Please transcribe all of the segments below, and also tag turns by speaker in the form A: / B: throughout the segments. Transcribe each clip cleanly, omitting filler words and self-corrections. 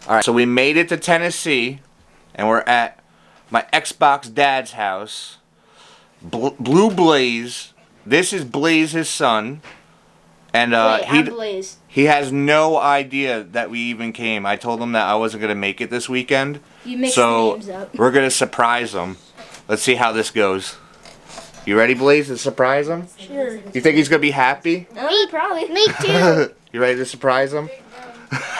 A: Alright, so we made it to Tennessee, and we're at my Xbox dad's house. Blue Blaze. This is Blaze, his son. And he has no idea that we even came. I told him that I wasn't going to make it this weekend.
B: You mixed the names up.
A: We're going to surprise him. Let's see how this goes. You ready, Blaze, to surprise him?
B: Sure.
A: You think he's going to be happy?
B: Me, probably. Me too.
A: You ready to surprise him?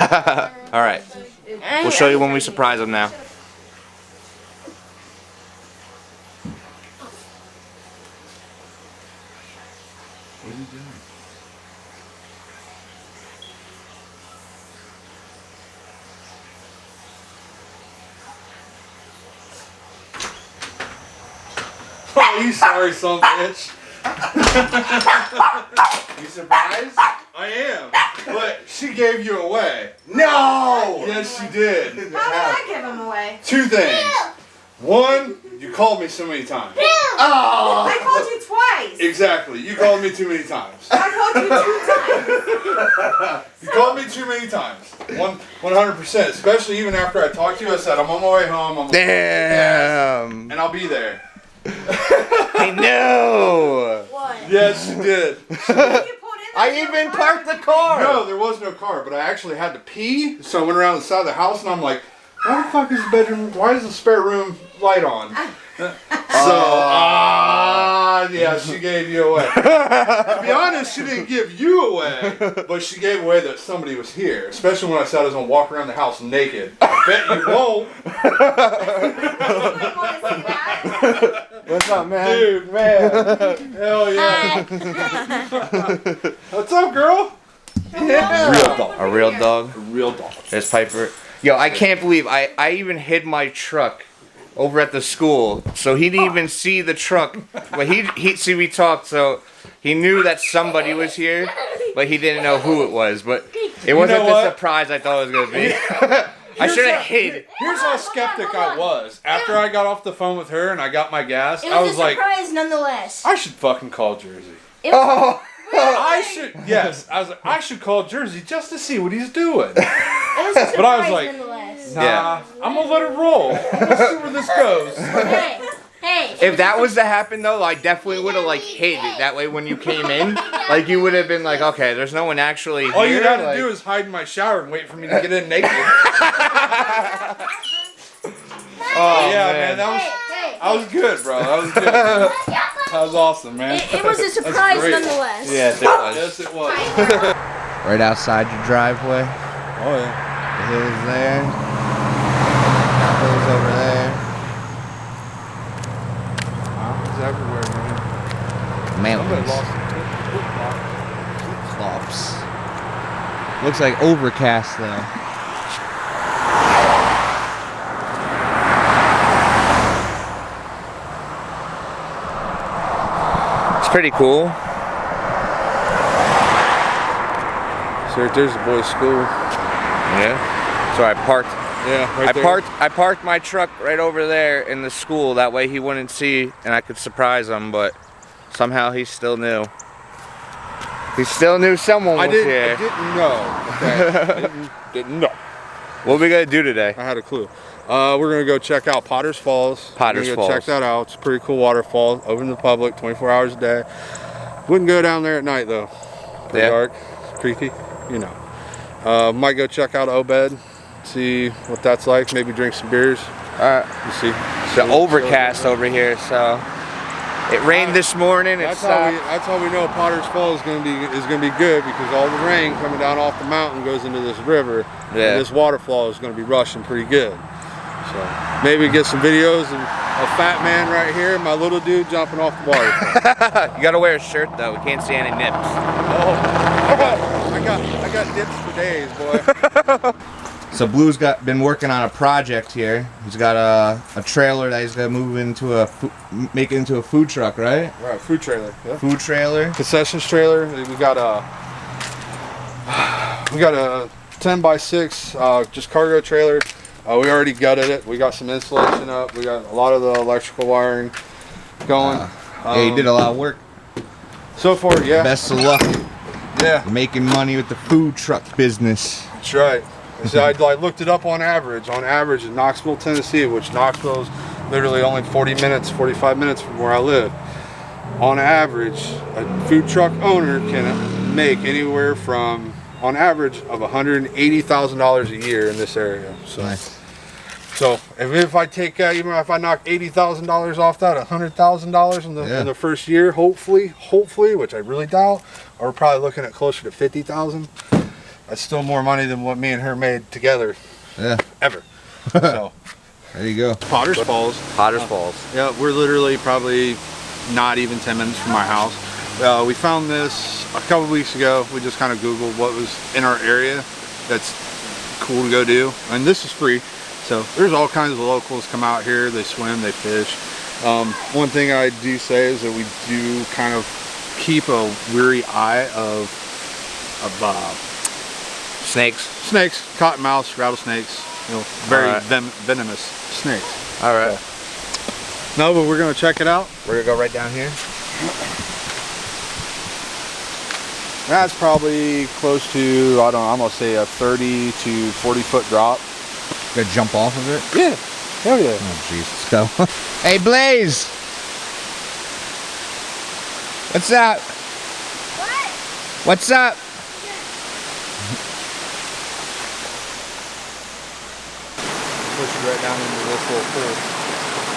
A: Alright. We'll show you when we surprise him now. What are you doing?
C: Oh, you sorry son of a bitch.
A: You surprised?
C: I am. But she gave you away.
A: No!
C: Yes, she did.
D: How did I give him away?
C: Two things. One, you called me so many times.
A: Oh!
D: I called you twice.
C: Exactly. You called me too many times.
D: I called you 2 times.
C: You called me too many times. 100%. Especially even after I talked to you, I said, I'm on my way home. I'm
A: Damn!
C: and I'll be there.
A: I know!
D: What?
C: Yes, you did.
D: You pulled in
A: I even parked the car!
C: No, there was no car, but I actually had to pee, so I went around the side of the house and I'm like, why the fuck is the bedroom, why is the spare room light on? Yeah, she gave you away. To be honest, she didn't give you away, but she gave away that somebody was here, especially when I said I was going to walk around the house naked. I bet you won't.
A: What's up, man?
C: Dude, man. Hell yeah. What's up, girl? Yeah.
A: Real dog. A real dog?
C: A real dog.
A: There's Piper. Yo, I can't believe I even hid my truck over at the school, so he didn't even see the truck. But he see we talked, so he knew that somebody was here, but he didn't know who it was. But it wasn't the surprise I thought it was gonna be. I should have hid.
C: Here's how skeptic I was. After I got off the phone with her and I got my gas,
B: It
C: I
B: was
C: was
B: a
C: like,
B: surprise nonetheless.
C: I should fucking call Jersey.
A: Oh.
C: I should, yes. I was like, I should call Jersey just to see what he's doing.
B: It was a surprise
C: But I was like,
B: nonetheless.
C: nah, I'm gonna let it roll. Let's see where this goes.
B: Hey.
A: If that was to happen though, I definitely would have like hid it. That way when you came in, like you would have been like, okay, there's no one actually here.
C: All you had to
A: like...
C: do is hide in my shower and wait for me to get in naked.
A: Oh
C: yeah, man, that was good, bro. That was good. That was awesome, man.
B: It was a surprise
C: great.
B: nonetheless.
A: Yes, it was.
C: Yes, it was.
A: Right outside your driveway.
C: Oh yeah.
A: The hills there. The hills over there.
C: It's everywhere, man. Somebody
A: Mountains.
C: lost
A: Flops. Looks like overcast though. It's pretty cool.
C: So there's the boys' school.
A: Yeah. So I parked.
C: Yeah, right there.
A: I parked my truck right over there in the school. That way he wouldn't see, and I could surprise him. But somehow he still knew. He still knew someone was here.
C: I didn't know. Okay. I didn't know.
A: What are we gonna do today?
C: I had a clue. We're gonna go check out Potter's Falls.
A: Potter's
C: We're gonna go
A: Falls.
C: check that out. It's a pretty cool waterfall, open to the public, 24 hours a day. Wouldn't go down there at night though. Pretty dark, creepy, you know. Might go check out Obed, see what that's like. Maybe drink some beers.
A: Alright.
C: You see.
A: The overcast over here, so it rained this morning.
C: That's how we know Potter's Falls is gonna be good, because all the rain coming down off the mountain goes into this river.
A: Yeah.
C: And this waterfall is gonna be rushing pretty good. So maybe get some videos of a fat man right here, and my little dude jumping off the waterfall.
A: You gotta wear a shirt though. We can't see any nips.
C: Oh, I got dips for days, boy.
A: So Blue's been working on a project here. He's got a trailer that he's gonna move into make it into a food truck, right?
C: Right, food trailer. Yeah.
A: Food trailer.
C: Concessions trailer. We got a 10x6 just cargo trailer. We already gutted it. We got some insulation up. We got a lot of the electrical wiring going.
A: Yeah, he did a lot of work.
C: So far, yeah.
A: Best of luck.
C: Yeah.
A: Making money with the food truck business.
C: That's right. So I looked it up on average. On average in Knoxville, Tennessee, which Knoxville is literally only 45 minutes from where I live. On average, a food truck owner can make anywhere from, on average, of $180,000 a year in this area. So,
A: Nice.
C: so if I take, even if I knock $80,000 off that, $100,000 in the first year, hopefully, which I really doubt, we're probably looking at closer to $50,000. That's still more money than what me and her made together.
A: Yeah.
C: Ever. So
A: there you go.
C: Potter's Falls.
A: Potter's Falls.
C: Yeah, we're literally probably not even 10 minutes from my house. We found this a couple weeks ago. We just kind of Googled what was in our area that's cool to go do. And this is free. So there's all kinds of locals come out here. They swim, they fish. One thing I do say is that we do kind of keep a weary eye of snakes, cottonmouths, rattlesnakes, very venomous snakes.
A: All right.
C: No, but we're gonna check it out.
A: We're gonna go right down here.
C: That's probably close to, I don't know, I'm gonna say a 30 to 40 foot drop.
A: Gonna jump off of it?
C: Yeah, hell yeah.
A: Oh jeez, let's go. Hey Blaze! What's up?
B: What?
A: What's up?
C: Push you right down into this little pool.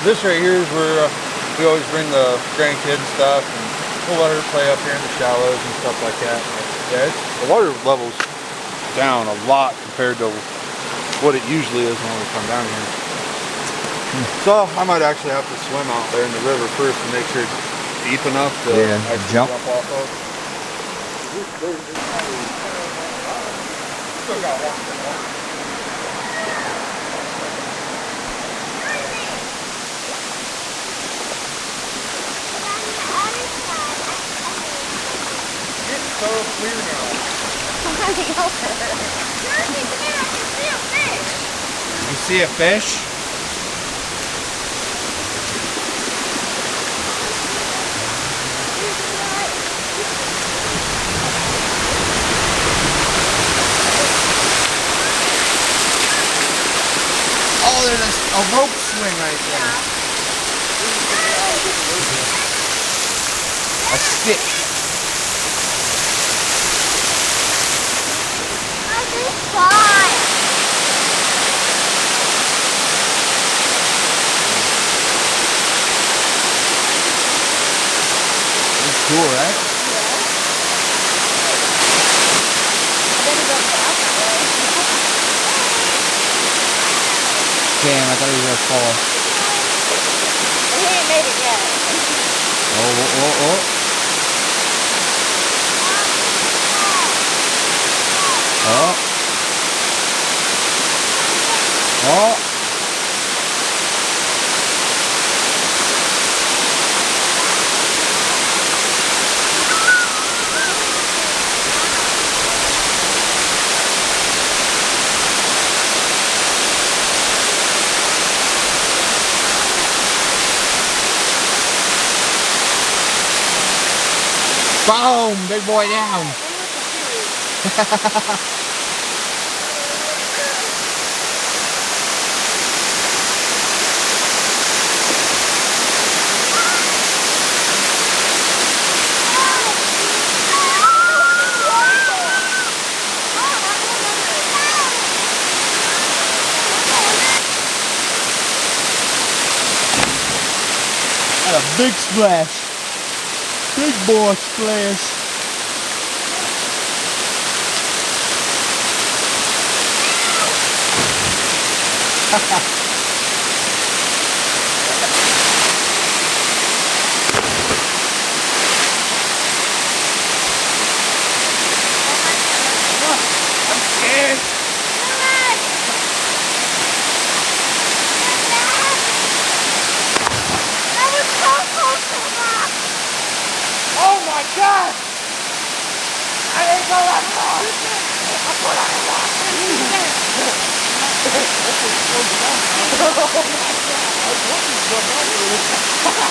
C: This right here is where we always bring the grandkids and stuff, and we'll let her play up here in the shallows and stuff like that. Yeah, the water level's down a lot compared to what it usually is when we come down here. So I might actually have to swim out there in the river first to make sure it's deep enough to actually jump off of. Still got water. So clear now.
A: You see a fish? Oh, there's a rope swing right there. A stick. Cool, right? Damn, I thought he was gonna fall.
B: He ain't made it yet.
A: Oh. Oh. Boom! Big boy down. Had a big splash. Big boy splash. I'm scared.
B: That was so close to the rock.
A: Oh my god! I didn't go that far! I put on a rock!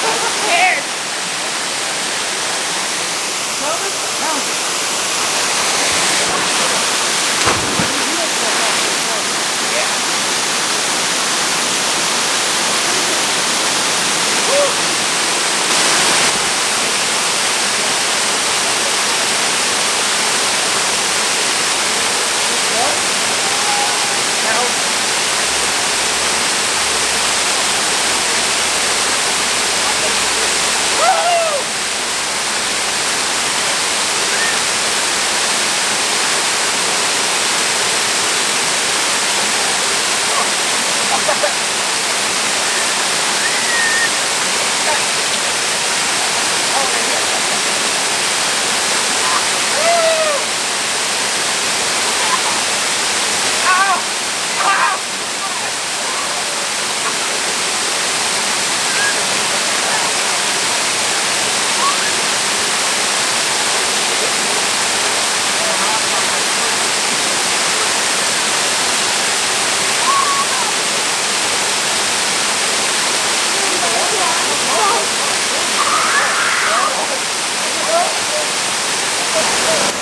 A: I'm scared!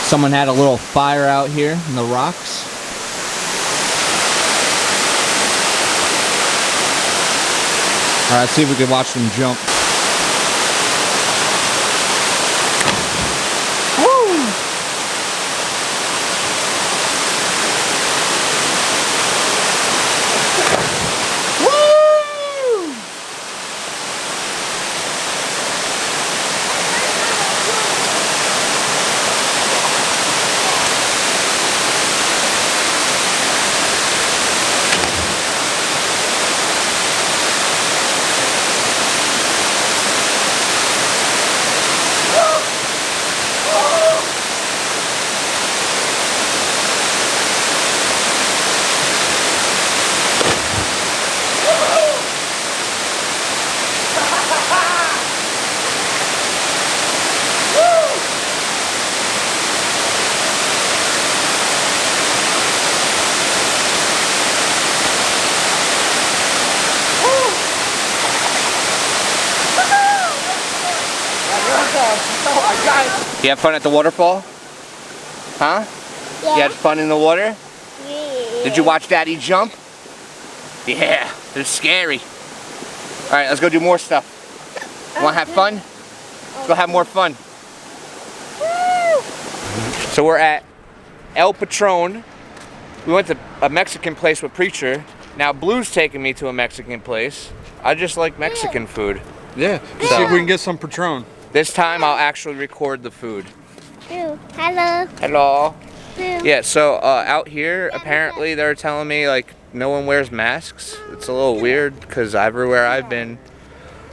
A: Someone had a little fire out here in the rocks. Alright, let's see if we can watch them jump. You have fun at the waterfall? Huh?
B: Yeah.
A: You had fun in the water?
B: Yeah.
A: Did you watch Daddy jump? Yeah, it was scary. Alright, let's go do more stuff. Wanna have fun? Let's go have more fun. So we're at El Patron. We went to a Mexican place with Preacher. Now Blue's taking me to a Mexican place. I just like Mexican food.
C: Yeah, let's see if we can get some Patron.
A: This time I'll actually record the food.
B: Boo. Hello.
A: Hello.
B: Boo.
A: Yeah, so out here, apparently they're telling me like no one wears masks. It's a little weird because everywhere I've been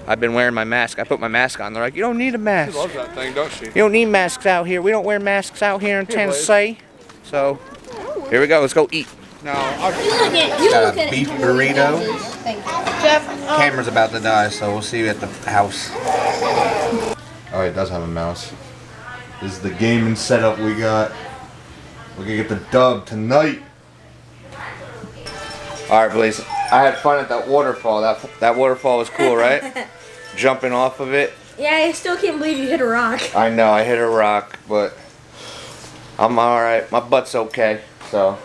A: wearing my mask. I put my mask on. They're like, you don't need a mask.
C: She loves that thing, don't she?
A: You don't need masks out here. We don't wear masks out here in Tennessee. So here we go. Let's go eat.
C: No,
E: Got a beef burrito. Camera's about to die, so we'll see you at the house. Oh, it does have a mouse. This is the gaming setup we got. We're gonna get the dub tonight.
A: All right, Blaze. I had fun at that waterfall. That waterfall was cool, right? Jumping off of it.
D: Yeah, I still can't believe you hit a rock.
A: I know I hit a rock, but I'm all right. My butt's okay. So,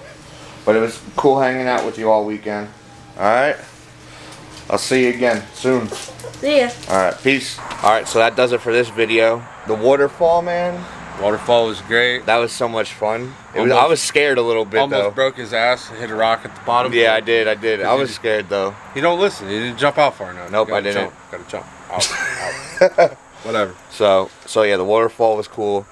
A: but it was cool hanging out with you all weekend. All right. I'll see you again soon.
D: See ya.
A: Alright, peace. Alright, so that does it for this video. The waterfall, man.
C: waterfall was great.
A: That was so much fun. I was scared a little bit,
C: Almost
A: though.
C: broke his ass, hit a rock at the bottom.
A: Yeah, I did. I was scared, though.
C: You don't listen. You didn't jump out far enough.
A: Nope,
C: You gotta
A: I didn't.
C: Jump. Gotta jump. Out. Whatever.
A: So yeah, the waterfall was cool.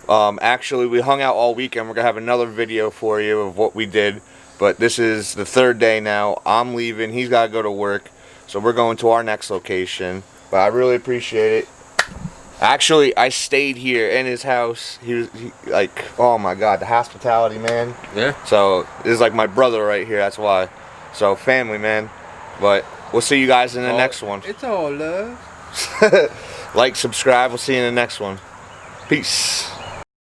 A: Actually, we hung out all weekend. We're gonna have another video for you of what we did. But this is the third day now. I'm leaving. He's gotta go to work. So we're going to our next location. But I really appreciate it. Actually, I stayed here in his house. He like, oh my God, the hospitality, man.
C: Yeah.
A: So this is like my brother right here. That's why. So family, man. But we'll see you guys in the next one.
C: It's all love.
A: Like, subscribe. We'll see you in the next one. Peace.